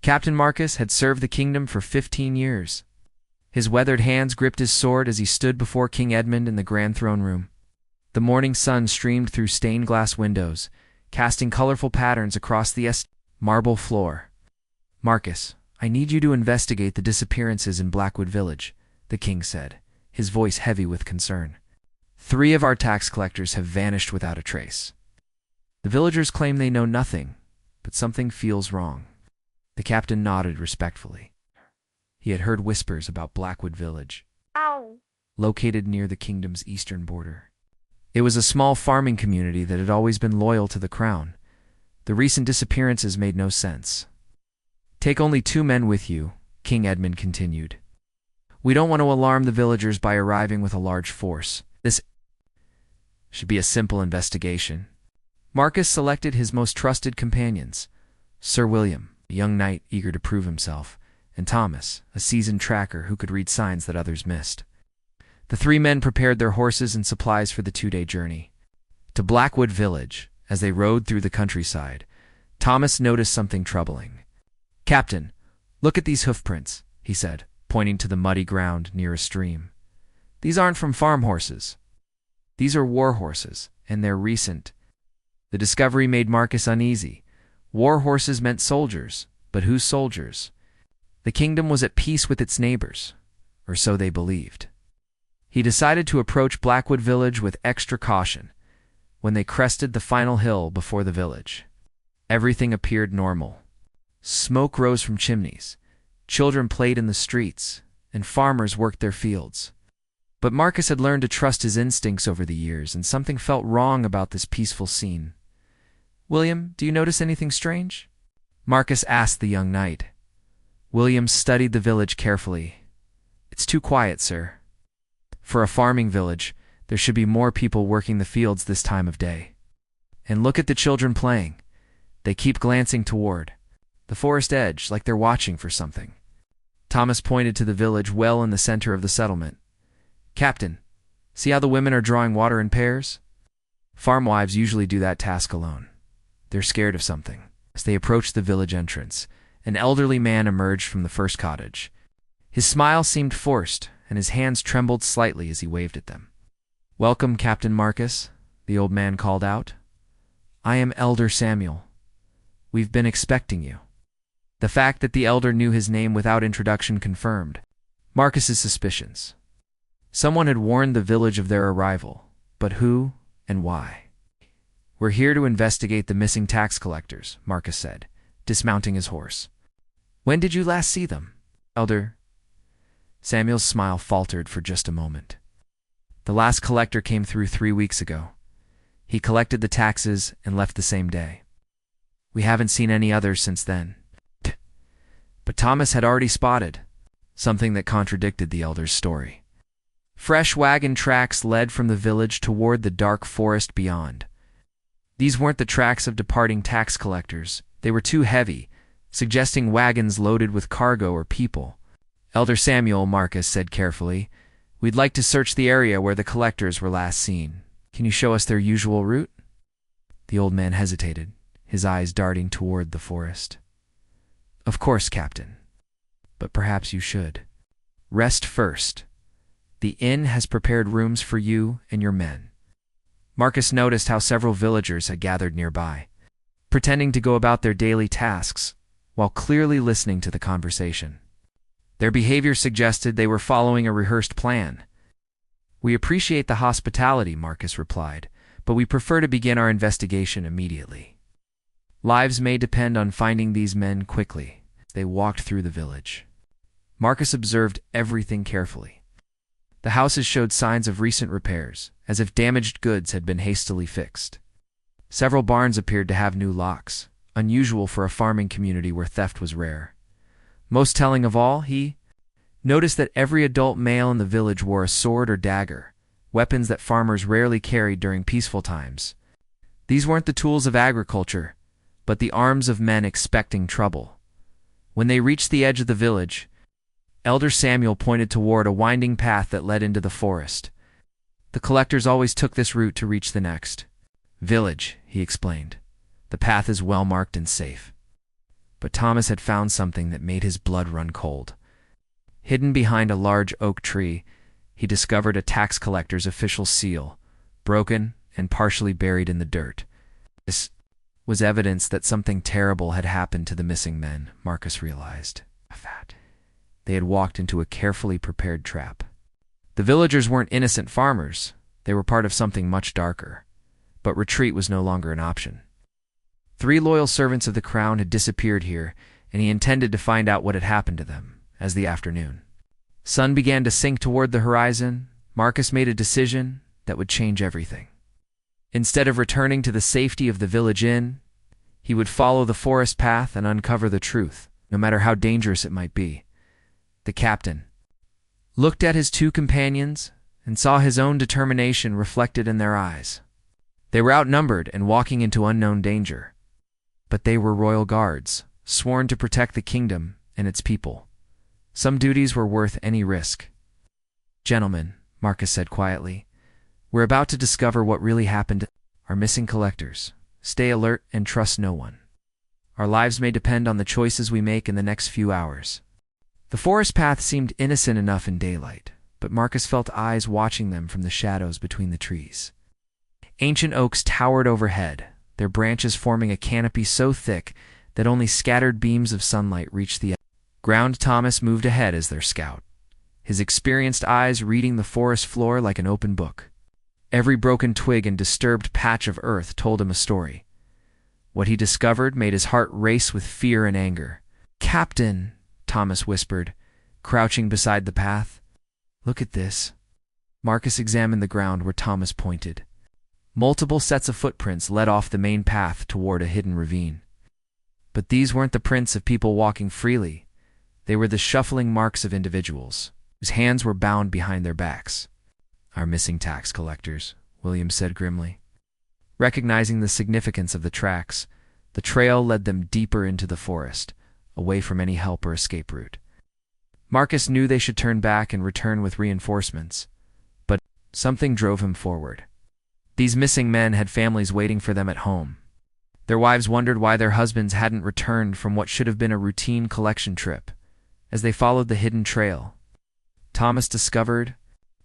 Captain Marcus had served the kingdom for 15 years. His weathered hands gripped his sword as he stood before King Edmund in the grand throne room. The morning sun streamed through stained glass windows, casting colorful patterns across the marble floor. "Marcus, I need you to investigate the disappearances in Blackwood Village," the king said, his voice heavy with concern. "3 of our tax collectors have vanished without a trace. The villagers claim they know nothing, but something feels wrong." The captain nodded respectfully. He had heard whispers about Blackwood Village, located near the kingdom's eastern border. It was a small farming community that had always been loyal to the crown. The recent disappearances made no sense. "Take only 2 men with you," King Edmund continued. "We don't want to alarm the villagers by arriving with a large force. This should be a simple investigation." Marcus selected his most trusted companions: Sir William, a young knight eager to prove himself, and Thomas, a seasoned tracker who could read signs that others missed. The 3 men prepared their horses and supplies for the 2-day journey to Blackwood Village. As they rode through the countryside, Thomas noticed something troubling. "Captain, look at these hoofprints," he said, pointing to the muddy ground near a stream. "These aren't from farm horses. These are war horses, and they're recent." The discovery made Marcus uneasy. War horses meant soldiers, but whose soldiers? The kingdom was at peace with its neighbors, or so they believed. He decided to approach Blackwood Village with extra caution. When they crested the final hill before the village, everything appeared normal. Smoke rose from chimneys, children played in the streets, and farmers worked their fields. But Marcus had learned to trust his instincts over the years, and something felt wrong about this peaceful scene. "William, do you notice anything strange?" Marcus asked the young knight. William studied the village carefully. "It's too quiet, sir. For a farming village, there should be more people working the fields this time of day. And look at the children playing. They keep glancing toward the forest edge like they're watching for something." Thomas pointed to the village well in the center of the settlement. "Captain, see how the women are drawing water in pairs? Farm wives usually do that task alone. They're scared of something." As they approached the village entrance, an elderly man emerged from the first cottage. His smile seemed forced, and his hands trembled slightly as he waved at them. "Welcome, Captain Marcus," the old man called out. "I am Elder Samuel. We've been expecting you." The fact that the elder knew his name without introduction confirmed Marcus's suspicions. Someone had warned the village of their arrival, but who and why? "We're here to investigate the missing tax collectors," Marcus said, dismounting his horse. "When did you last see them, Elder?" Samuel's smile faltered for just a moment. "The last collector came through 3 weeks ago. He collected the taxes and left the same day. We haven't seen any others since then." But Thomas had already spotted something that contradicted the elder's story. Fresh wagon tracks led from the village toward the dark forest beyond. These weren't the tracks of departing tax collectors. They were too heavy, suggesting wagons loaded with cargo or people. "Elder Samuel," Marcus said carefully, "we'd like to search the area where the collectors were last seen. Can you show us their usual route?" The old man hesitated, his eyes darting toward the forest. "Of course, Captain. But perhaps you should rest first. The inn has prepared rooms for you and your men." Marcus noticed how several villagers had gathered nearby, pretending to go about their daily tasks while clearly listening to the conversation. Their behavior suggested they were following a rehearsed plan. "We appreciate the hospitality," Marcus replied, "but we prefer to begin our investigation immediately. Lives may depend on finding these men quickly." They walked through the village. Marcus observed everything carefully. The houses showed signs of recent repairs, as if damaged goods had been hastily fixed. Several barns appeared to have new locks, unusual for a farming community where theft was rare. Most telling of all, he noticed that every adult male in the village wore a sword or dagger, weapons that farmers rarely carried during peaceful times. These weren't the tools of agriculture, but the arms of men expecting trouble. When they reached the edge of the village, Elder Samuel pointed toward a winding path that led into the forest. "The collectors always took this route to reach the next village," he explained. "The path is well marked and safe." but Thomas had found something that made his blood run cold. Hidden behind a large oak tree, he discovered a tax collector's official seal, broken and partially buried in the dirt. This was evidence that something terrible had happened to the missing men, Marcus realized. They had walked into a carefully prepared trap. The villagers weren't innocent farmers. They were part of something much darker. But retreat was no longer an option. 3 loyal servants of the crown had disappeared here, and he intended to find out what had happened to them. As the afternoon sun began to sink toward the horizon, Marcus made a decision that would change everything. Instead of returning to the safety of the village inn, he would follow the forest path and uncover the truth, no matter how dangerous it might be. The captain looked at his 2 companions and saw his own determination reflected in their eyes. They were outnumbered and walking into unknown danger. But they were royal guards, sworn to protect the kingdom and its people. Some duties were worth any risk. "Gentlemen," Marcus said quietly, "we're about to discover what really happened to our missing collectors. Stay alert and trust no one. Our lives may depend on the choices we make in the next few hours." The forest path seemed innocent enough in daylight, but Marcus felt eyes watching them from the shadows between the trees. Ancient oaks towered overhead, their branches forming a canopy so thick that only scattered beams of sunlight reached the ground. Thomas moved ahead as their scout, his experienced eyes reading the forest floor like an open book. Every broken twig and disturbed patch of earth told him a story. What he discovered made his heart race with fear and anger. "Captain," Thomas whispered, crouching beside the path. "Look at this." Marcus examined the ground where Thomas pointed. Multiple sets of footprints led off the main path toward a hidden ravine. But these weren't the prints of people walking freely. They were the shuffling marks of individuals, whose hands were bound behind their backs. "Our missing tax collectors," William said grimly. Recognizing the significance of the tracks, the trail led them deeper into the forest, away from any help or escape route. Marcus knew they should turn back and return with reinforcements, but something drove him forward. These missing men had families waiting for them at home. Their wives wondered why their husbands hadn't returned from what should have been a routine collection trip. As they followed the hidden trail, Thomas discovered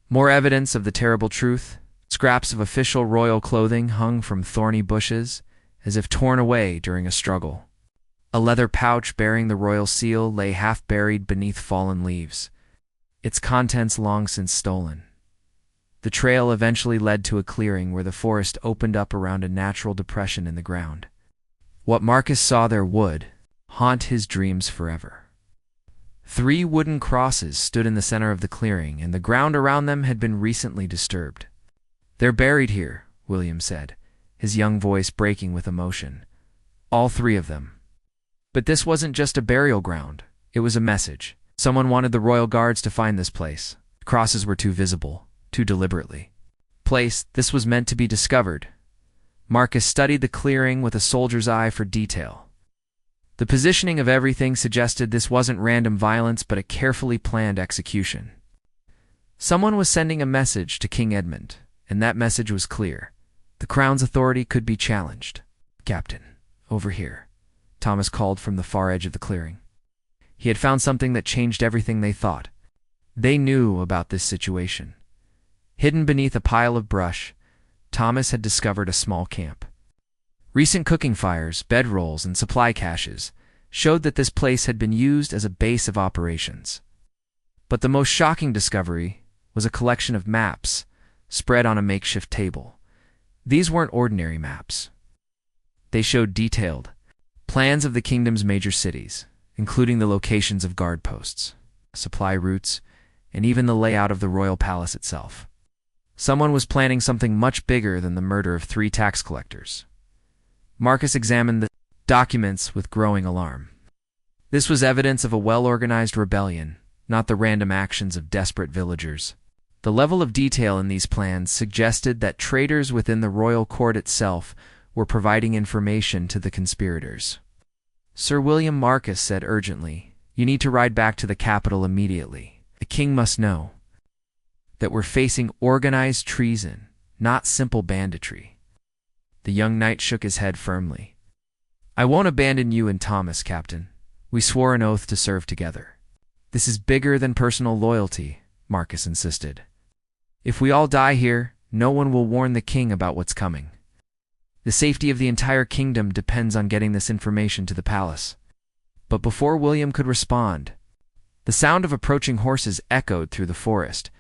more evidence of the terrible truth. Scraps of official royal clothing hung from thorny bushes, as if torn away during a struggle. A leather pouch bearing the royal seal lay half-buried beneath fallen leaves, its contents long since stolen. The trail eventually led to a clearing where the forest opened up around a natural depression in the ground. What Marcus saw there would haunt his dreams forever. 3 wooden crosses stood in the center of the clearing, and the ground around them had been recently disturbed. "They're buried here," William said, his young voice breaking with emotion. "All 3 of them." But this wasn't just a burial ground. It was a message. Someone wanted the royal guards to find this place. The crosses were too visible, too deliberately placed. This was meant to be discovered. Marcus studied the clearing with a soldier's eye for detail. The positioning of everything suggested this wasn't random violence but a carefully planned execution. Someone was sending a message to King Edmund, and that message was clear. The crown's authority could be challenged. "Captain, over here," Thomas called from the far edge of the clearing. He had found something that changed everything they thought. They knew about this situation. Hidden beneath a pile of brush, Thomas had discovered a small camp. Recent cooking fires, bedrolls, and supply caches showed that this place had been used as a base of operations. But the most shocking discovery was a collection of maps spread on a makeshift table. These weren't ordinary maps. They showed detailed plans of the kingdom's major cities, including the locations of guard posts, supply routes, and even the layout of the royal palace itself. Someone was planning something much bigger than the murder of 3 tax collectors. Marcus examined the documents with growing alarm. This was evidence of a well-organized rebellion, not the random actions of desperate villagers. The level of detail in these plans suggested that traitors within the royal court itself were providing information to the conspirators. "Sir William," Marcus said urgently, "you need to ride back to the capital immediately. The king must know that we're facing organized treason, not simple banditry." The young knight shook his head firmly. I won't abandon you and Thomas, Captain. We swore an oath to serve together. This is bigger than personal loyalty, Marcus insisted. If we all die here, no one will warn the king about what's coming. The safety of the entire kingdom depends on getting this information to the palace. But before William could respond, the sound of approaching horses echoed through the forest.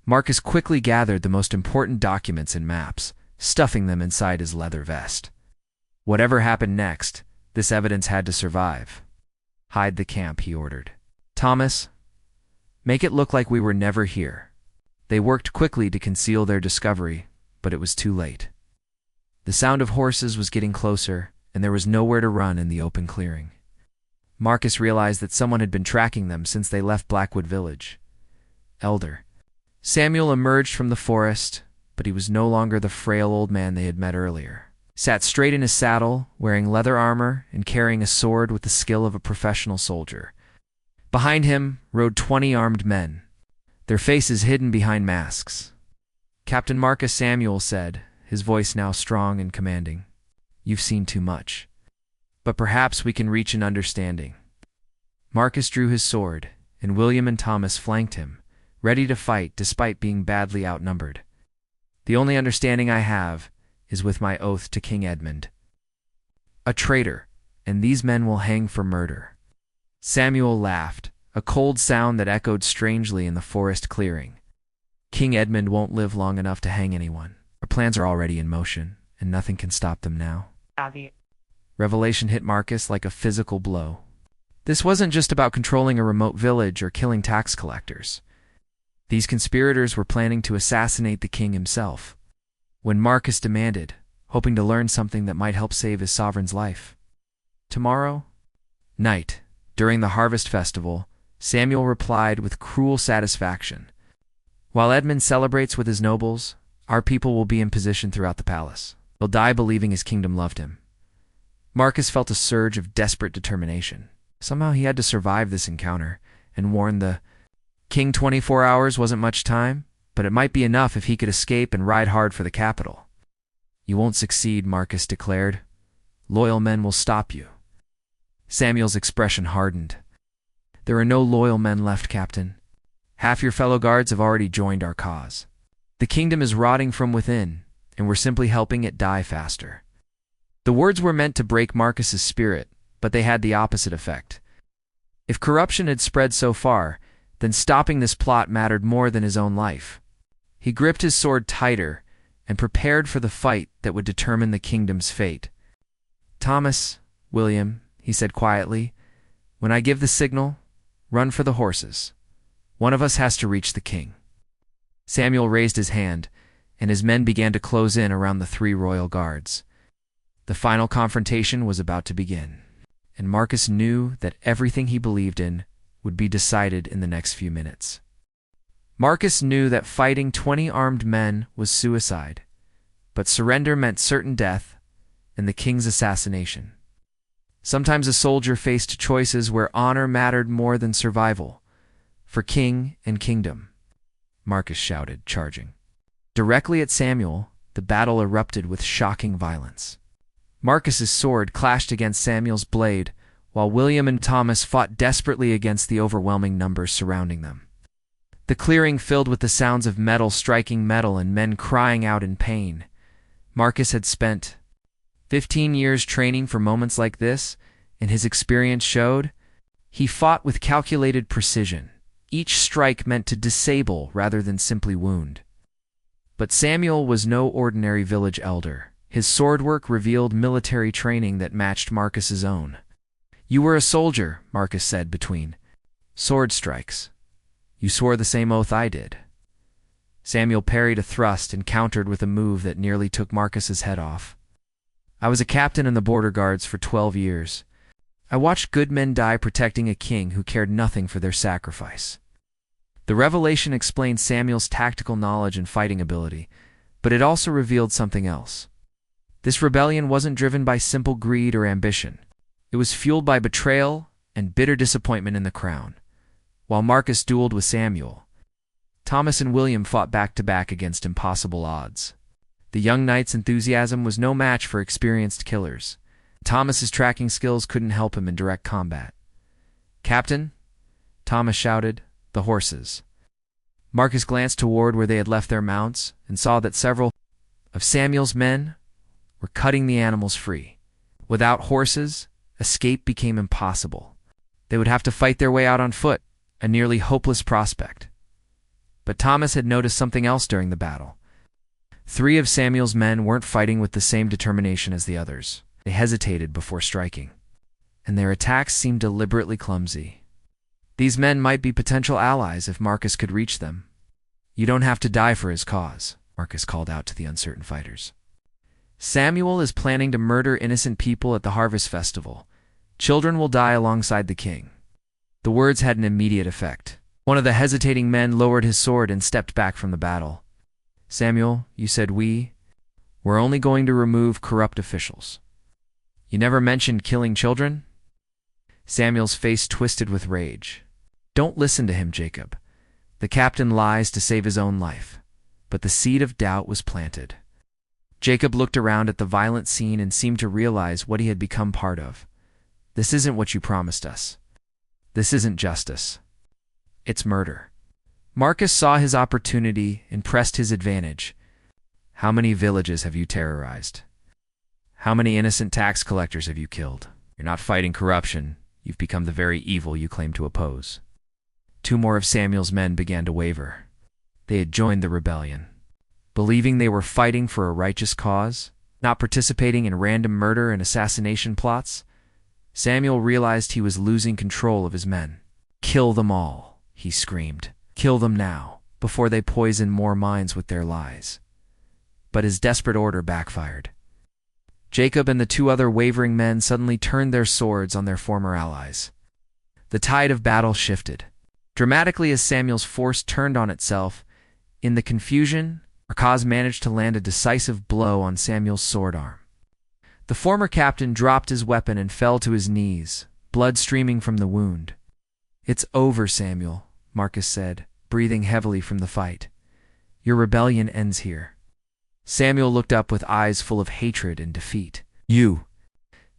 Marcus quickly gathered the most important documents and maps, stuffing them inside his leather vest. Whatever happened next, this evidence had to survive. Hide the camp, he ordered. Thomas, make it look like we were never here. They worked quickly to conceal their discovery, but it was too late. The sound of horses was getting closer, and there was nowhere to run in the open clearing. Marcus realized that someone had been tracking them since they left Blackwood Village. Elder Samuel emerged from the forest, but he was no longer the frail old man they had met earlier. Sat straight in his saddle, wearing leather armor and carrying a sword with the skill of a professional soldier. Behind him rode 20 armed men, their faces hidden behind masks. Captain Marcus Samuel said, his voice now strong and commanding, "You've seen too much, but perhaps we can reach an understanding." Marcus drew his sword, and William and Thomas flanked him, ready to fight despite being badly outnumbered. "The only understanding I have is with my oath to King Edmund. A traitor, and these men will hang for murder." Samuel laughed, a cold sound that echoed strangely in the forest clearing. "King Edmund won't live long enough to hang anyone. Our plans are already in motion, and nothing can stop them now." Revelation hit Marcus like a physical blow. This wasn't just about controlling a remote village or killing tax collectors. These conspirators were planning to assassinate the king himself. When Marcus demanded, hoping to learn something that might help save his sovereign's life. Tomorrow night, during the harvest festival, Samuel replied with cruel satisfaction. "While Edmund celebrates with his nobles, our people will be in position throughout the palace. He'll die believing his kingdom loved him." Marcus felt a surge of desperate determination. Somehow he had to survive this encounter, and warned the king 24 hours wasn't much time, but it might be enough if he could escape and ride hard for the capital. "You won't succeed," Marcus declared. "Loyal men will stop you." Samuel's expression hardened. "There are no loyal men left, Captain. Half your fellow guards have already joined our cause. The kingdom is rotting from within, and we're simply helping it die faster." The words were meant to break Marcus's spirit, but they had the opposite effect. If corruption had spread so far, then stopping this plot mattered more than his own life. He gripped his sword tighter and prepared for the fight that would determine the kingdom's fate. "Thomas, William," he said quietly, "when I give the signal, run for the horses. One of us has to reach the king." Samuel raised his hand, and his men began to close in around the 3 royal guards. The final confrontation was about to begin, and Marcus knew that everything he believed in would be decided in the next few minutes. Marcus knew that fighting 20 armed men was suicide, but surrender meant certain death and the king's assassination. Sometimes a soldier faced choices where honor mattered more than survival. For king and kingdom, Marcus shouted, charging. Directly at Samuel, the battle erupted with shocking violence. Marcus's sword clashed against Samuel's blade, while William and Thomas fought desperately against the overwhelming numbers surrounding them. The clearing filled with the sounds of metal striking metal and men crying out in pain. Marcus had spent 15 years training for moments like this, and his experience showed he fought with calculated precision, each strike meant to disable rather than simply wound. But Samuel was no ordinary village elder. His swordwork revealed military training that matched Marcus's own. "You were a soldier," Marcus said between sword strikes. "You swore the same oath I did." Samuel parried a thrust and countered with a move that nearly took Marcus's head off. "I was a captain in the border guards for 12 years. I watched good men die protecting a king who cared nothing for their sacrifice." The revelation explained Samuel's tactical knowledge and fighting ability, but it also revealed something else. This rebellion wasn't driven by simple greed or ambition. It was fueled by betrayal and bitter disappointment in the crown. While Marcus dueled with Samuel, Thomas and William fought back-to-back against impossible odds. The young knight's enthusiasm was no match for experienced killers. Thomas's tracking skills couldn't help him in direct combat. "Captain," Thomas shouted, "the horses." Marcus glanced toward where they had left their mounts and saw that several of Samuel's men were cutting the animals free. Without horses, escape became impossible. They would have to fight their way out on foot, a nearly hopeless prospect. But Thomas had noticed something else during the battle. 3 of Samuel's men weren't fighting with the same determination as the others. They hesitated before striking, and their attacks seemed deliberately clumsy. These men might be potential allies if Marcus could reach them. "You don't have to die for his cause," Marcus called out to the uncertain fighters. "Samuel is planning to murder innocent people at the harvest festival. Children will die alongside the king." The words had an immediate effect. One of the hesitating men lowered his sword and stepped back from the battle. "Samuel, you said we're only going to remove corrupt officials. You never mentioned killing children?" Samuel's face twisted with rage. "Don't listen to him, Jacob. The captain lies to save his own life." But the seed of doubt was planted. Jacob looked around at the violent scene and seemed to realize what he had become part of. "This isn't what you promised us. This isn't justice. It's murder." Marcus saw his opportunity and pressed his advantage. "How many villages have you terrorized? How many innocent tax collectors have you killed? You're not fighting corruption. You've become the very evil you claim to oppose." 2 more of Samuel's men began to waver. They had joined the rebellion, believing they were fighting for a righteous cause, not participating in random murder and assassination plots. Samuel realized he was losing control of his men. "Kill them all," he screamed. "Kill them now, before they poison more minds with their lies." But his desperate order backfired. Jacob and the 2 other wavering men suddenly turned their swords on their former allies. The tide of battle shifted. Dramatically as Samuel's force turned on itself, in the confusion, Marcus managed to land a decisive blow on Samuel's sword arm. The former captain dropped his weapon and fell to his knees, blood streaming from the wound. "It's over, Samuel," Marcus said, breathing heavily from the fight. "Your rebellion ends here." Samuel looked up with eyes full of hatred and defeat. "You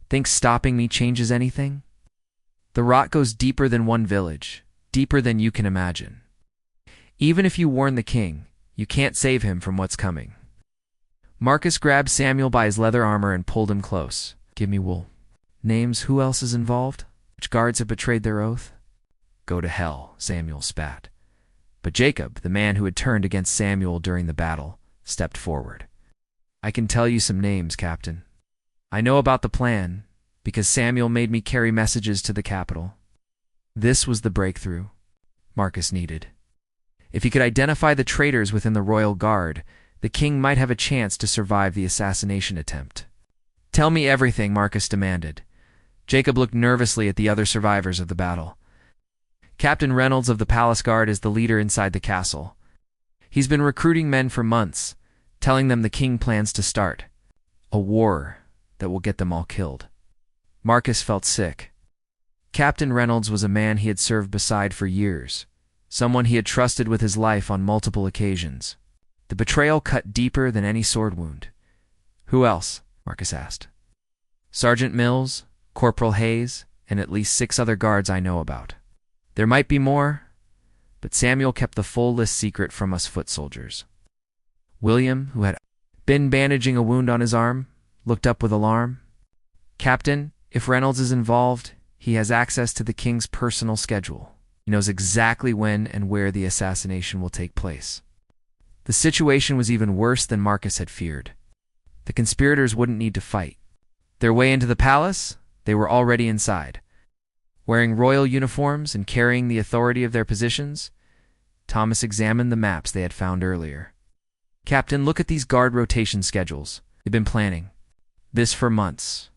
think stopping me changes anything? The rot goes deeper than one village, deeper than you can imagine. Even if you warn the king, you can't save him from what's coming." Marcus grabbed Samuel by his leather armor and pulled him close. "Give me wool. Names, who else is involved? Which guards have betrayed their oath?" "Go to hell," Samuel spat. But Jacob, the man who had turned against Samuel during the battle, stepped forward. "I can tell you some names, Captain. I know about the plan, because Samuel made me carry messages to the capital." This was the breakthrough Marcus needed. If he could identify the traitors within the royal guard, the king might have a chance to survive the assassination attempt. "Tell me everything," Marcus demanded. Jacob looked nervously at the other survivors of the battle. "Captain Reynolds of the Palace Guard is the leader inside the castle. He's been recruiting men for months, telling them the king plans to start a war that will get them all killed." Marcus felt sick. Captain Reynolds was a man he had served beside for years, someone he had trusted with his life on multiple occasions. The betrayal cut deeper than any sword wound. "Who else?" Marcus asked. "Sergeant Mills, Corporal Hayes, and at least 6 other guards I know about. There might be more, but Samuel kept the full list secret from us foot soldiers." William, who had been bandaging a wound on his arm, looked up with alarm. "Captain, if Reynolds is involved, he has access to the king's personal schedule. He knows exactly when and where the assassination will take place." The situation was even worse than Marcus had feared. The conspirators wouldn't need to fight. Their way into the palace, they were already inside. Wearing royal uniforms and carrying the authority of their positions, Thomas examined the maps they had found earlier. "Captain, look at these guard rotation schedules. They've been planning this for months.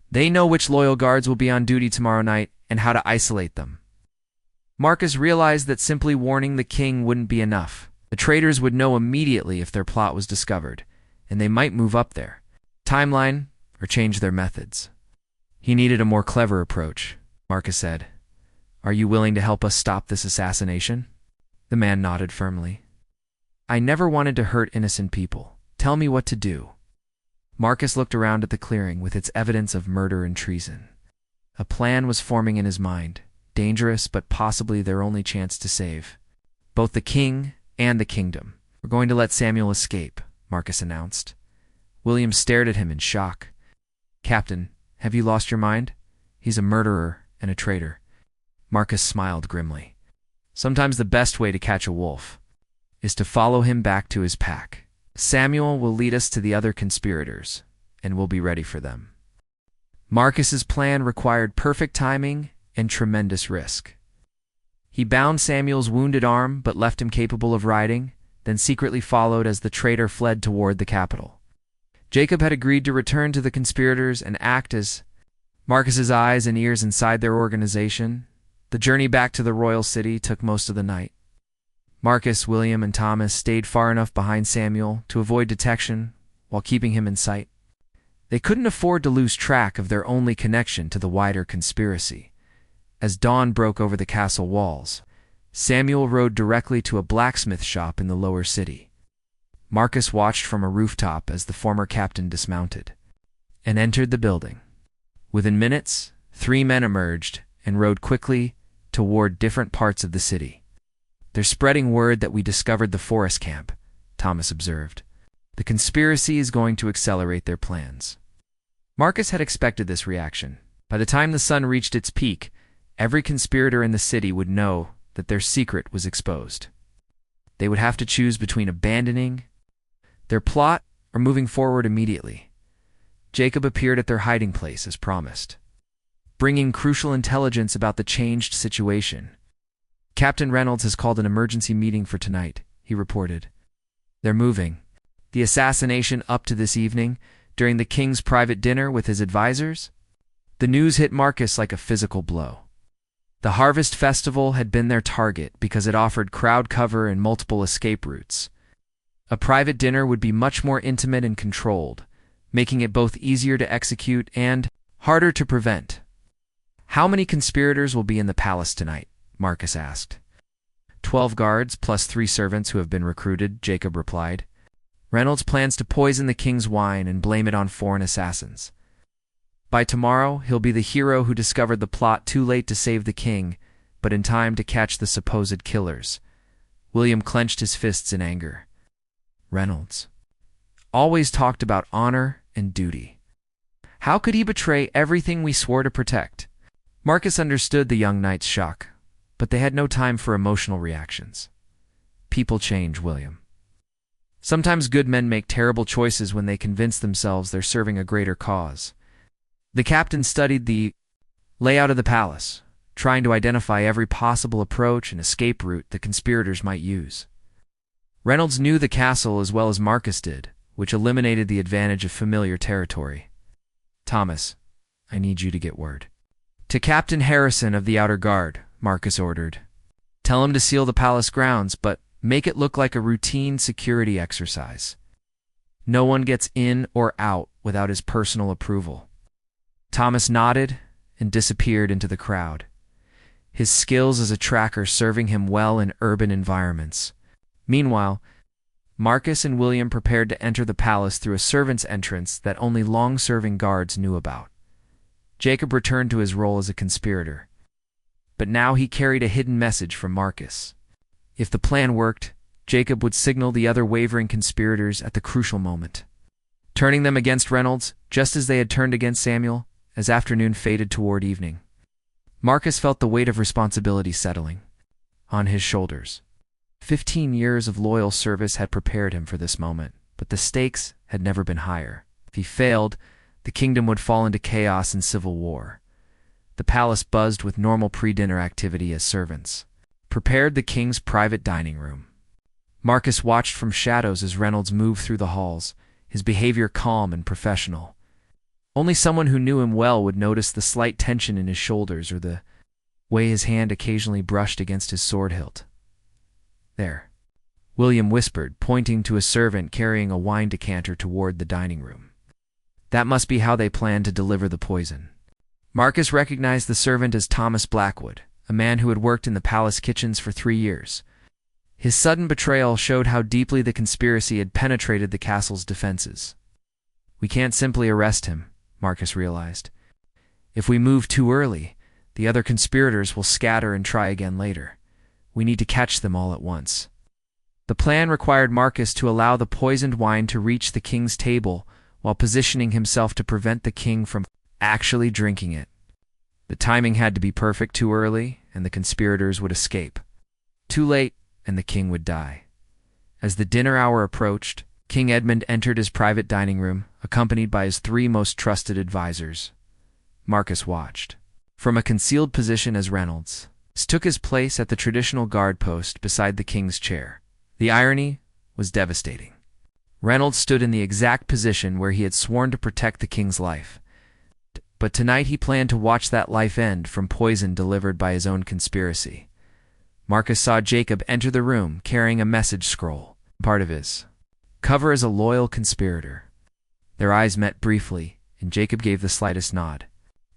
They know which loyal guards will be on duty tomorrow night and how to isolate them." Marcus realized that simply warning the king wouldn't be enough. The traitors would know immediately if their plot was discovered, and they might move up their timeline or change their methods. He needed a more clever approach. Marcus said, "Are you willing to help us stop this assassination?" The man nodded firmly. "I never wanted to hurt innocent people. Tell me what to do." Marcus looked around at the clearing with its evidence of murder and treason. A plan was forming in his mind, dangerous but possibly their only chance to save both the king and the kingdom. "We're going to let Samuel escape," Marcus announced. William stared at him in shock. "Captain, have you lost your mind? He's a murderer and a traitor." Marcus smiled grimly. "Sometimes the best way to catch a wolf is to follow him back to his pack. Samuel will lead us to the other conspirators, and we'll be ready for them." Marcus's plan required perfect timing and tremendous risk. He bound Samuel's wounded arm but left him capable of riding, then secretly followed as the traitor fled toward the capital. Jacob had agreed to return to the conspirators and act as Marcus's eyes and ears inside their organization. The journey back to the royal city took most of the night. Marcus, William, and Thomas stayed far enough behind Samuel to avoid detection while keeping him in sight. They couldn't afford to lose track of their only connection to the wider conspiracy. As dawn broke over the castle walls, Samuel rode directly to a blacksmith shop in the lower city. Marcus watched from a rooftop as the former captain dismounted and entered the building. Within minutes, 3 men emerged and rode quickly toward different parts of the city. "They're spreading word that we discovered the forest camp," Thomas observed. "The conspiracy is going to accelerate their plans." Marcus had expected this reaction. By the time the sun reached its peak, every conspirator in the city would know that their secret was exposed. They would have to choose between abandoning their plot or moving forward immediately. Jacob appeared at their hiding place as promised, bringing crucial intelligence about the changed situation. "Captain Reynolds has called an emergency meeting for tonight," he reported. "They're moving the assassination up to this evening during the king's private dinner with his advisors." The news hit Marcus like a physical blow. The Harvest Festival had been their target because it offered crowd cover and multiple escape routes. A private dinner would be much more intimate and controlled, making it both easier to execute and harder to prevent. "How many conspirators will be in the palace tonight?" Marcus asked. 12 guards plus 3 servants who have been recruited," Jacob replied. "Reynolds plans to poison the king's wine and blame it on foreign assassins. By tomorrow, he'll be the hero who discovered the plot too late to save the king, but in time to catch the supposed killers." William clenched his fists in anger. Reynolds always talked about honor and duty. How could he betray everything we swore to protect? Marcus understood the young knight's shock, but they had no time for emotional reactions. People change, William. Sometimes good men make terrible choices when they convince themselves they're serving a greater cause. The captain studied the layout of the palace, trying to identify every possible approach and escape route the conspirators might use. Reynolds knew the castle as well as Marcus did, which eliminated the advantage of familiar territory. "Thomas, I need you to get word to Captain Harrison of the Outer Guard," Marcus ordered. "Tell him to seal the palace grounds, but make it look like a routine security exercise. No one gets in or out without his personal approval." Thomas nodded and disappeared into the crowd, his skills as a tracker serving him well in urban environments. Meanwhile, Marcus and William prepared to enter the palace through a servant's entrance that only long-serving guards knew about. Jacob returned to his role as a conspirator, but now he carried a hidden message from Marcus. If the plan worked, Jacob would signal the other wavering conspirators at the crucial moment, turning them against Reynolds just as they had turned against Samuel as afternoon faded toward evening. Marcus felt the weight of responsibility settling on his shoulders. 15 years of loyal service had prepared him for this moment, but the stakes had never been higher. If he failed, the kingdom would fall into chaos and civil war. The palace buzzed with normal pre-dinner activity as servants prepared the king's private dining room. Marcus watched from shadows as Reynolds moved through the halls, his behavior calm and professional. Only someone who knew him well would notice the slight tension in his shoulders or the way his hand occasionally brushed against his sword hilt. "There," William whispered, pointing to a servant carrying a wine decanter toward the dining room. That must be how they planned to deliver the poison. Marcus recognized the servant as Thomas Blackwood, a man who had worked in the palace kitchens for 3 years. His sudden betrayal showed how deeply the conspiracy had penetrated the castle's defenses. We can't simply arrest him, Marcus realized. If we move too early, the other conspirators will scatter and try again later. We need to catch them all at once. The plan required Marcus to allow the poisoned wine to reach the king's table while positioning himself to prevent the king from actually drinking it. The timing had to be perfect. Too early, and the conspirators would escape. Too late, and the king would die. As the dinner hour approached, King Edmund entered his private dining room, accompanied by his 3 most trusted advisors. Marcus watched. From a concealed position as Reynolds took his place at the traditional guard post beside the king's chair. The irony was devastating. Reynolds stood in the exact position where he had sworn to protect the king's life. But tonight he planned to watch that life end from poison delivered by his own conspiracy. Marcus saw Jacob enter the room carrying a message scroll, part of his cover as a loyal conspirator. Their eyes met briefly, and Jacob gave the slightest nod.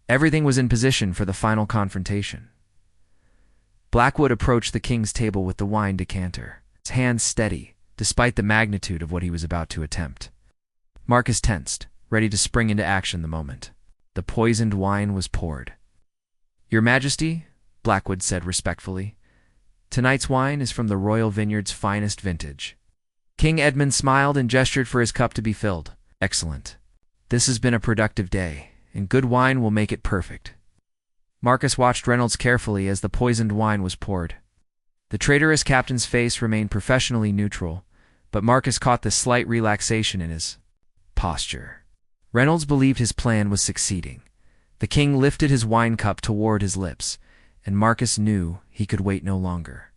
Everything was in position for the final confrontation. Blackwood approached the king's table with the wine decanter, his hands steady, despite the magnitude of what he was about to attempt. Marcus tensed, ready to spring into action the moment. The poisoned wine was poured. "Your Majesty," Blackwood said respectfully, "tonight's wine is from the royal vineyard's finest vintage." King Edmund smiled and gestured for his cup to be filled. "Excellent. This has been a productive day, and good wine will make it perfect." Marcus watched Reynolds carefully as the poisoned wine was poured. The traitorous captain's face remained professionally neutral, but Marcus caught the slight relaxation in his posture. Reynolds believed his plan was succeeding. The king lifted his wine cup toward his lips, and Marcus knew he could wait no longer.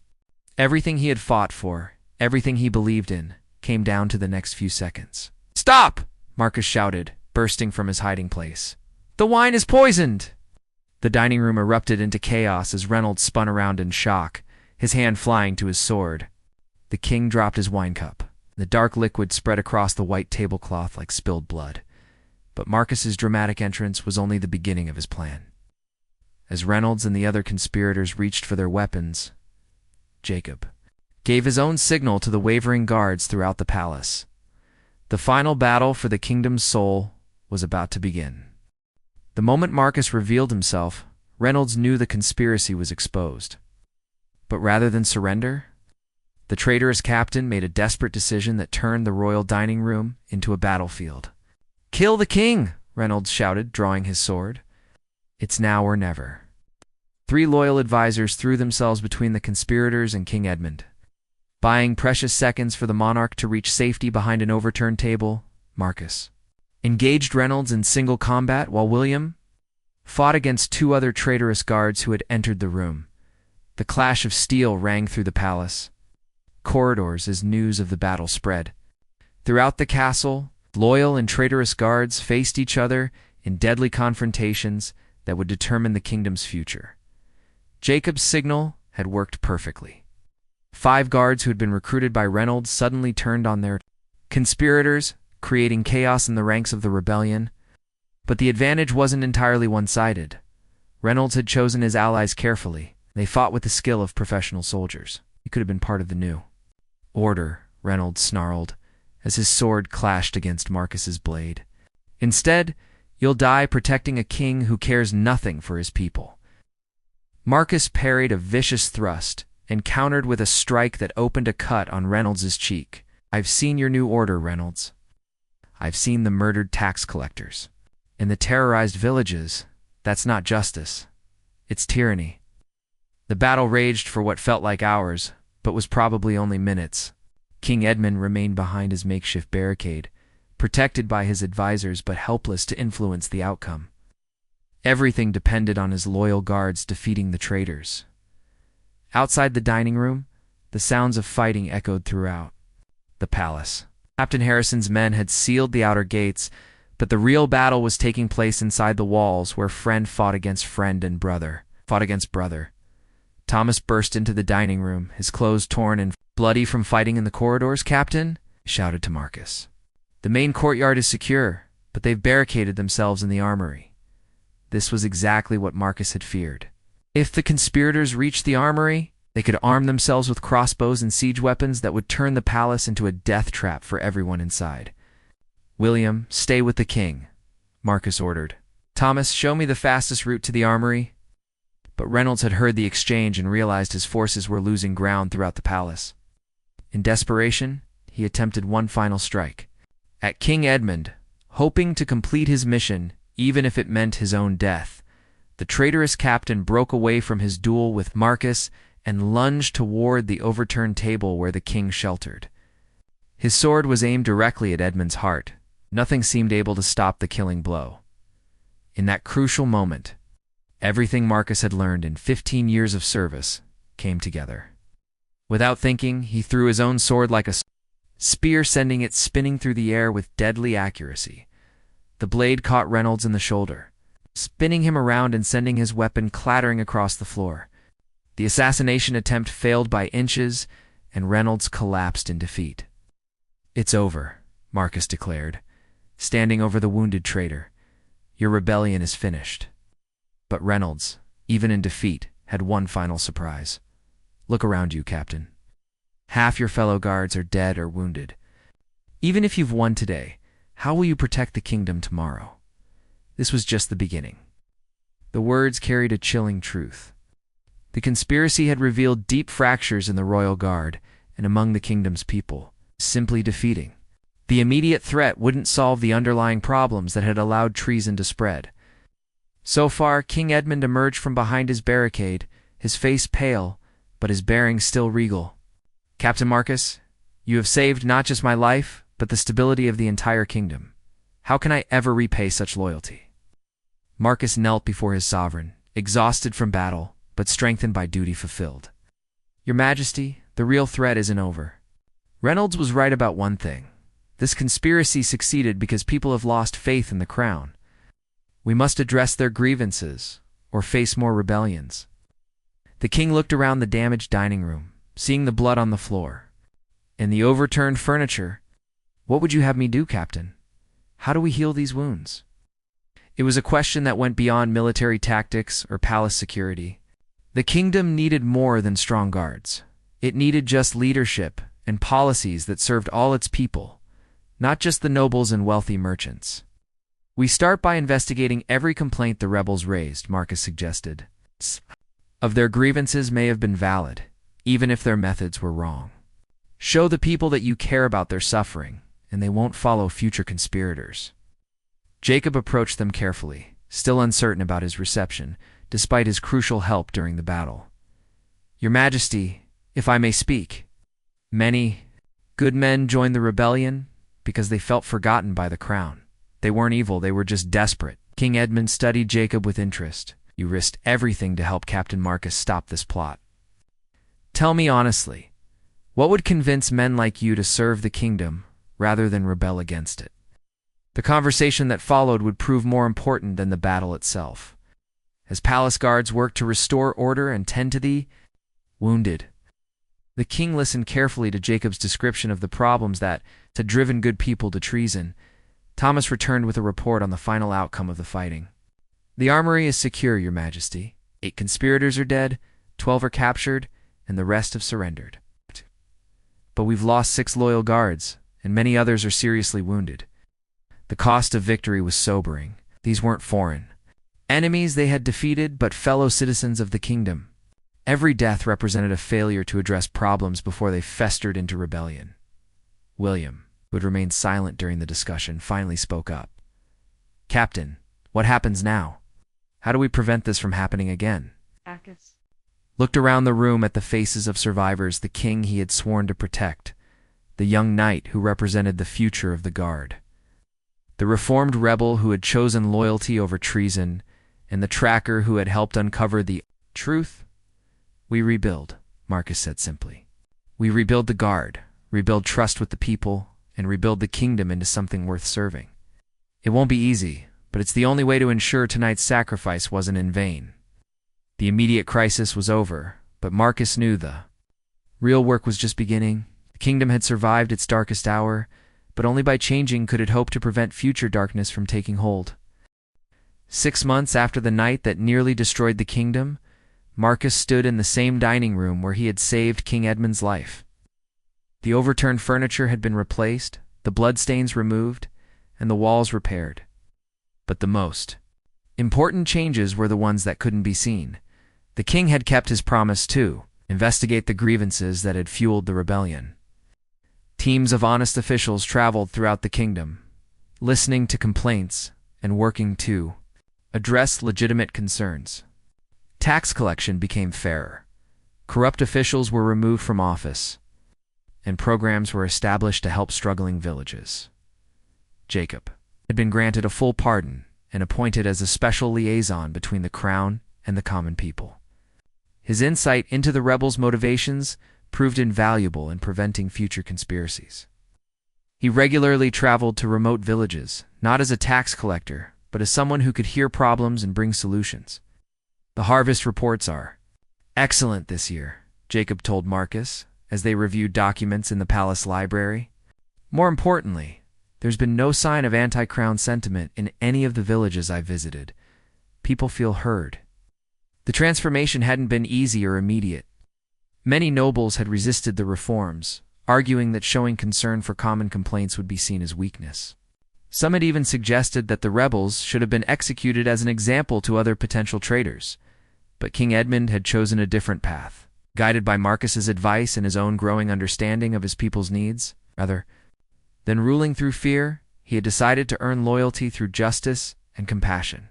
Everything he had fought for, everything he believed in, came down to the next few seconds. "Stop!" Marcus shouted, bursting from his hiding place. "The wine is poisoned!" The dining room erupted into chaos as Reynolds spun around in shock, his hand flying to his sword. The king dropped his wine cup. The dark liquid spread across the white tablecloth like spilled blood. But Marcus's dramatic entrance was only the beginning of his plan. As Reynolds and the other conspirators reached for their weapons, Jacob gave his own signal to the wavering guards throughout the palace. The final battle for the kingdom's soul was about to begin. The moment Marcus revealed himself, Reynolds knew the conspiracy was exposed. But rather than surrender, the traitorous captain made a desperate decision that turned the royal dining room into a battlefield. "Kill the king!" Reynolds shouted, drawing his sword. "It's now or never." 3 loyal advisors threw themselves between the conspirators and King Edmund. Buying precious seconds for the monarch to reach safety behind an overturned table, Marcus engaged Reynolds in single combat while William fought against 2 other traitorous guards who had entered the room. The clash of steel rang through the palace corridors as news of the battle spread. Throughout the castle, loyal and traitorous guards faced each other in deadly confrontations that would determine the kingdom's future. Jacob's signal had worked perfectly. 5 guards who had been recruited by Reynolds suddenly turned on their conspirators, creating chaos in the ranks of the rebellion. But the advantage wasn't entirely one-sided. Reynolds had chosen his allies carefully. They fought with the skill of professional soldiers. He could have been part of the new order, Reynolds snarled, as his sword clashed against Marcus's blade. "Instead, you'll die protecting a king who cares nothing for his people." Marcus parried a vicious thrust and countered with a strike that opened a cut on Reynolds's cheek. "I've seen your new order, Reynolds. I've seen the murdered tax collectors. In the terrorized villages, that's not justice. It's tyranny." The battle raged for what felt like hours, but was probably only minutes. King Edmund remained behind his makeshift barricade, protected by his advisors but helpless to influence the outcome. Everything depended on his loyal guards defeating the traitors. Outside the dining room, the sounds of fighting echoed throughout the palace. Captain Harrison's men had sealed the outer gates, but the real battle was taking place inside the walls where friend fought against friend and brother fought against brother. Thomas burst into the dining room, his clothes torn and bloody from fighting in the corridors. "Captain," he shouted to Marcus, "the main courtyard is secure, but they've barricaded themselves in the armory." This was exactly what Marcus had feared. If the conspirators reached the armory, they could arm themselves with crossbows and siege weapons that would turn the palace into a death trap for everyone inside. "William, stay with the king," Marcus ordered. "Thomas, show me the fastest route to the armory." But Reynolds had heard the exchange and realized his forces were losing ground throughout the palace. In desperation, he attempted one final strike at King Edmund, hoping to complete his mission even if it meant his own death. The traitorous captain broke away from his duel with Marcus and lunged toward the overturned table where the king sheltered. His sword was aimed directly at Edmund's heart. Nothing seemed able to stop the killing blow. In that crucial moment, everything Marcus had learned in 15 years of service came together. Without thinking, he threw his own sword like a spear, sending it spinning through the air with deadly accuracy. The blade caught Reynolds in the shoulder, spinning him around and sending his weapon clattering across the floor. The assassination attempt failed by inches, and Reynolds collapsed in defeat. "It's over," Marcus declared, standing over the wounded traitor. "Your rebellion is finished." But Reynolds, even in defeat, had one final surprise. "Look around you, Captain. Half your fellow guards are dead or wounded. Even if you've won today, how will you protect the kingdom tomorrow?" This was just the beginning. The words carried a chilling truth. The conspiracy had revealed deep fractures in the royal guard and among the kingdom's people. Simply defeating the immediate threat wouldn't solve the underlying problems that had allowed treason to spread. So far, King Edmund emerged from behind his barricade, his face pale, but his bearing still regal. "Captain Marcus, you have saved not just my life, but the stability of the entire kingdom. How can I ever repay such loyalty?" Marcus knelt before his sovereign, exhausted from battle, but strengthened by duty fulfilled. "Your Majesty, the real threat isn't over. Reynolds was right about one thing. This conspiracy succeeded because people have lost faith in the crown. We must address their grievances, or face more rebellions." The king looked around the damaged dining room, seeing the blood on the floor and the overturned furniture. "What would you have me do, Captain? How do we heal these wounds?" It was a question that went beyond military tactics or palace security. The kingdom needed more than strong guards. It needed just leadership and policies that served all its people, not just the nobles and wealthy merchants. "We start by investigating every complaint the rebels raised," Marcus suggested. "Of their grievances may have been valid, even if their methods were wrong. Show the people that you care about their suffering, and they won't follow future conspirators." Jacob approached them carefully, still uncertain about his reception, despite his crucial help during the battle. "Your Majesty, if I may speak, many good men joined the rebellion because they felt forgotten by the crown. They weren't evil, they were just desperate." King Edmund studied Jacob with interest. "You risked everything to help Captain Marcus stop this plot. Tell me honestly, what would convince men like you to serve the kingdom rather than rebel against it?" The conversation that followed would prove more important than the battle itself. As palace guards worked to restore order and tend to the wounded, the king listened carefully to Jacob's description of the problems that had driven good people to treason. Thomas returned with a report on the final outcome of the fighting. "The armory is secure, Your Majesty. 8 conspirators are dead, 12 are captured, and the rest have surrendered. But we've lost 6 loyal guards, and many others are seriously wounded." The cost of victory was sobering. These weren't foreign enemies they had defeated, but fellow citizens of the kingdom. Every death represented a failure to address problems before they festered into rebellion. William, who had remained silent during the discussion, finally spoke up. "Captain, what happens now? How do we prevent this from happening again?" Marcus Looked around the room at the faces of survivors, the king he had sworn to protect, the young knight who represented the future of the guard, the reformed rebel who had chosen loyalty over treason, and the tracker who had helped uncover the truth. "We rebuild," Marcus said simply. "We rebuild the guard, rebuild trust with the people, and rebuild the kingdom into something worth serving. It won't be easy, but it's the only way to ensure tonight's sacrifice wasn't in vain." The immediate crisis was over, but Marcus knew the real work was just beginning. The kingdom had survived its darkest hour, but only by changing could it hope to prevent future darkness from taking hold. 6 months after the night that nearly destroyed the kingdom, Marcus stood in the same dining room where he had saved King Edmund's life. The overturned furniture had been replaced, the bloodstains removed, and the walls repaired. But the most important changes were the ones that couldn't be seen. The king had kept his promise to investigate the grievances that had fueled the rebellion. Teams of honest officials traveled throughout the kingdom, listening to complaints and working to address legitimate concerns. Tax collection became fairer. Corrupt officials were removed from office, and programs were established to help struggling villages. Jacob had been granted a full pardon and appointed as a special liaison between the crown and the common people. His insight into the rebels' motivations proved invaluable in preventing future conspiracies. He regularly traveled to remote villages, not as a tax collector, but as someone who could hear problems and bring solutions. The harvest reports are excellent this year, Jacob told Marcus as they reviewed documents in the palace library. More importantly, there's been no sign of anti-crown sentiment in any of the villages I visited. People feel heard. The transformation hadn't been easy or immediate. Many nobles had resisted the reforms, arguing that showing concern for common complaints would be seen as weakness. Some had even suggested that the rebels should have been executed as an example to other potential traitors. But King Edmund had chosen a different path. Guided by Marcus's advice and his own growing understanding of his people's needs, rather than ruling through fear, he had decided to earn loyalty through justice and compassion.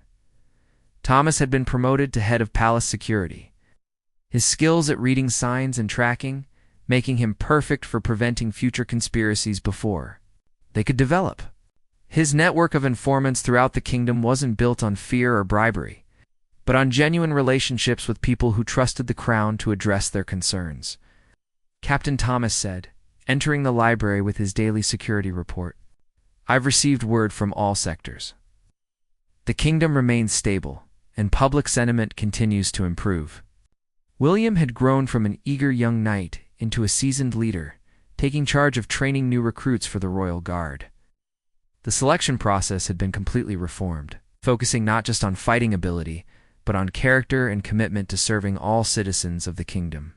Thomas had been promoted to head of palace security, his skills at reading signs and tracking making him perfect for preventing future conspiracies before they could develop. His network of informants throughout the kingdom wasn't built on fear or bribery, but on genuine relationships with people who trusted the crown to address their concerns. Captain Thomas said, entering the library with his daily security report, "I've received word from all sectors. The kingdom remains stable, and public sentiment continues to improve." William had grown from an eager young knight into a seasoned leader, taking charge of training new recruits for the Royal Guard. The selection process had been completely reformed, focusing not just on fighting ability, but on character and commitment to serving all citizens of the kingdom.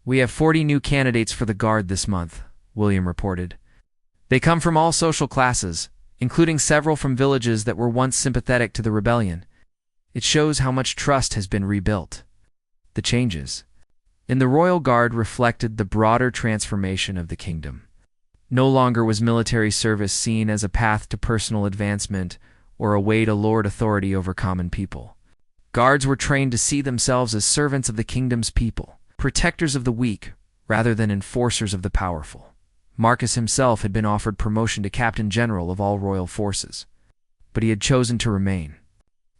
"We have 40 new candidates for the Guard this month," William reported. "They come from all social classes, including several from villages that were once sympathetic to the rebellion. It shows how much trust has been rebuilt." The changes in the Royal Guard reflected the broader transformation of the kingdom. No longer was military service seen as a path to personal advancement or a way to lord authority over common people. Guards were trained to see themselves as servants of the kingdom's people, protectors of the weak rather than enforcers of the powerful. Marcus himself had been offered promotion to Captain General of all royal forces, but he had chosen to remain.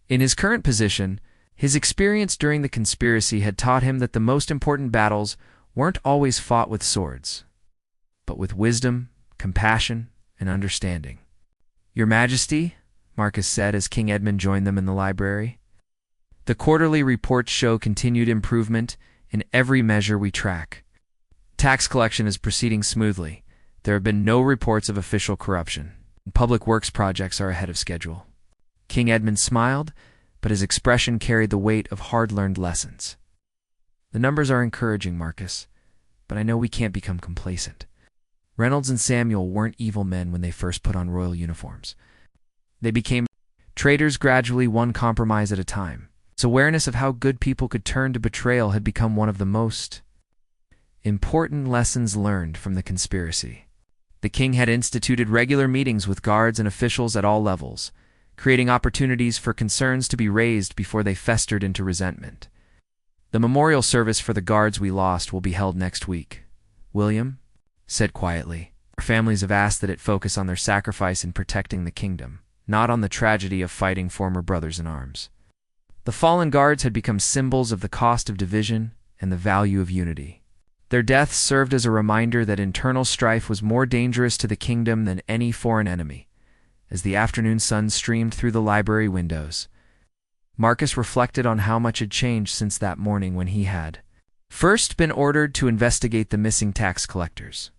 In his current position, his experience during the conspiracy had taught him that the most important battles weren't always fought with swords, but with wisdom, compassion, and understanding. "Your Majesty," Marcus said as King Edmund joined them in the library, "the quarterly reports show continued improvement in every measure we track. Tax collection is proceeding smoothly. There have been no reports of official corruption, and public works projects are ahead of schedule." King Edmund smiled, but his expression carried the weight of hard-learned lessons. "The numbers are encouraging, Marcus, but I know we can't become complacent. Reynolds and Samuel weren't evil men when they first put on royal uniforms. They became traitors gradually, one compromise at a time. His awareness of how good people could turn to betrayal had become one of the most important lessons learned from the conspiracy. The king had instituted regular meetings with guards and officials at all levels, creating opportunities for concerns to be raised before they festered into resentment. "The memorial service for the guards we lost will be held next week," William said quietly. "Our families have asked that it focus on their sacrifice in protecting the kingdom, not on the tragedy of fighting former brothers in arms." The fallen guards had become symbols of the cost of division and the value of unity. Their deaths served as a reminder that internal strife was more dangerous to the kingdom than any foreign enemy. As the afternoon sun streamed through the library windows, Marcus reflected on how much had changed since that morning when he had first been ordered to investigate the missing tax collectors.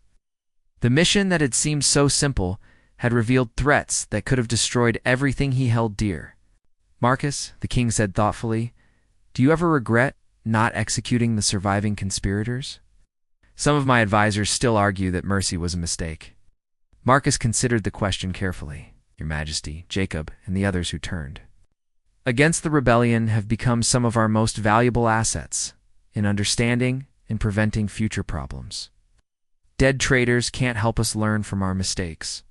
The mission that had seemed so simple had revealed threats that could have destroyed everything he held dear. "Marcus," the king said thoughtfully, "do you ever regret not executing the surviving conspirators?" "Some of my advisors still argue that mercy was a mistake." Marcus considered the question carefully. Your Majesty, Jacob, and the others who turned against the rebellion have become some of our most valuable assets in understanding and preventing future problems. Dead traitors can't help us learn from our mistakes."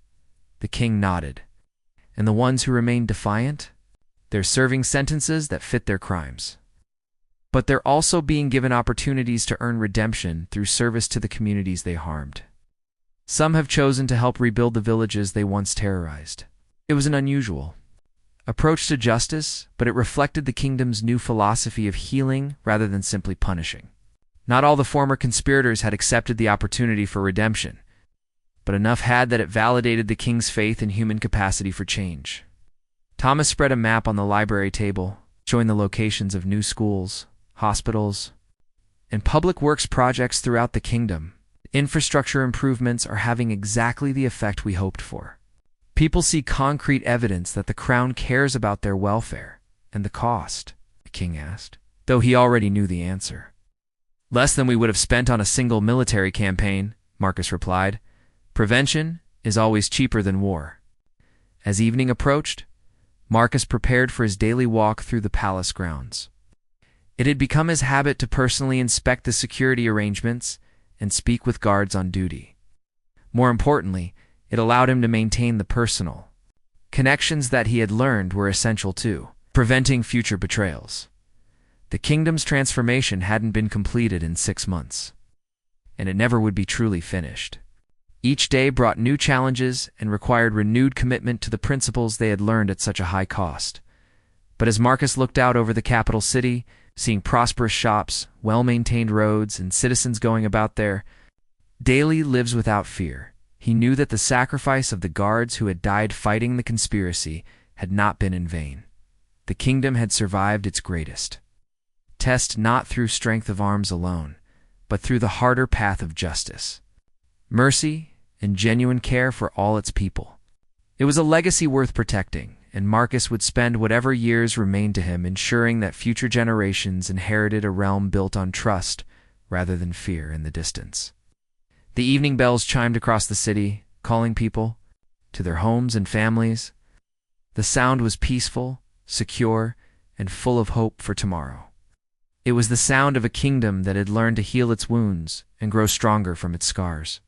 The king nodded. "And the ones who remain defiant? They're serving sentences that fit their crimes. But they're also being given opportunities to earn redemption through service to the communities they harmed. Some have chosen to help rebuild the villages they once terrorized. It was an unusual approach to justice, but it reflected the kingdom's new philosophy of healing rather than simply punishing. Not all the former conspirators had accepted the opportunity for redemption, but enough had that it validated the king's faith in human capacity for change." Thomas spread a map on the library table, showing the locations of new schools, hospitals, and public works projects throughout the kingdom. Infrastructure improvements are having exactly the effect we hoped for. People see concrete evidence that the crown cares about their welfare. "And the cost?" the king asked, though he already knew the answer. "Less than we would have spent on a single military campaign," Marcus replied. "Prevention is always cheaper than war." As evening approached, Marcus prepared for his daily walk through the palace grounds. It had become his habit to personally inspect the security arrangements and speak with guards on duty. More importantly, it allowed him to maintain the personal connections that he had learned were essential to preventing future betrayals. The kingdom's transformation hadn't been completed in 6 months, and it never would be truly finished. Each day brought new challenges and required renewed commitment to the principles they had learned at such a high cost. But as Marcus looked out over the capital city, seeing prosperous shops, well-maintained roads, and citizens going about their daily lives without fear, he knew that the sacrifice of the guards who had died fighting the conspiracy had not been in vain. The kingdom had survived its greatest test not through strength of arms alone, but through the harder path of justice, mercy, and genuine care for all its people. It was a legacy worth protecting, and Marcus would spend whatever years remained to him ensuring that future generations inherited a realm built on trust rather than fear in the distance. The evening bells chimed across the city, calling people to their homes and families. The sound was peaceful, secure, and full of hope for tomorrow. It was the sound of a kingdom that had learned to heal its wounds and grow stronger from its scars.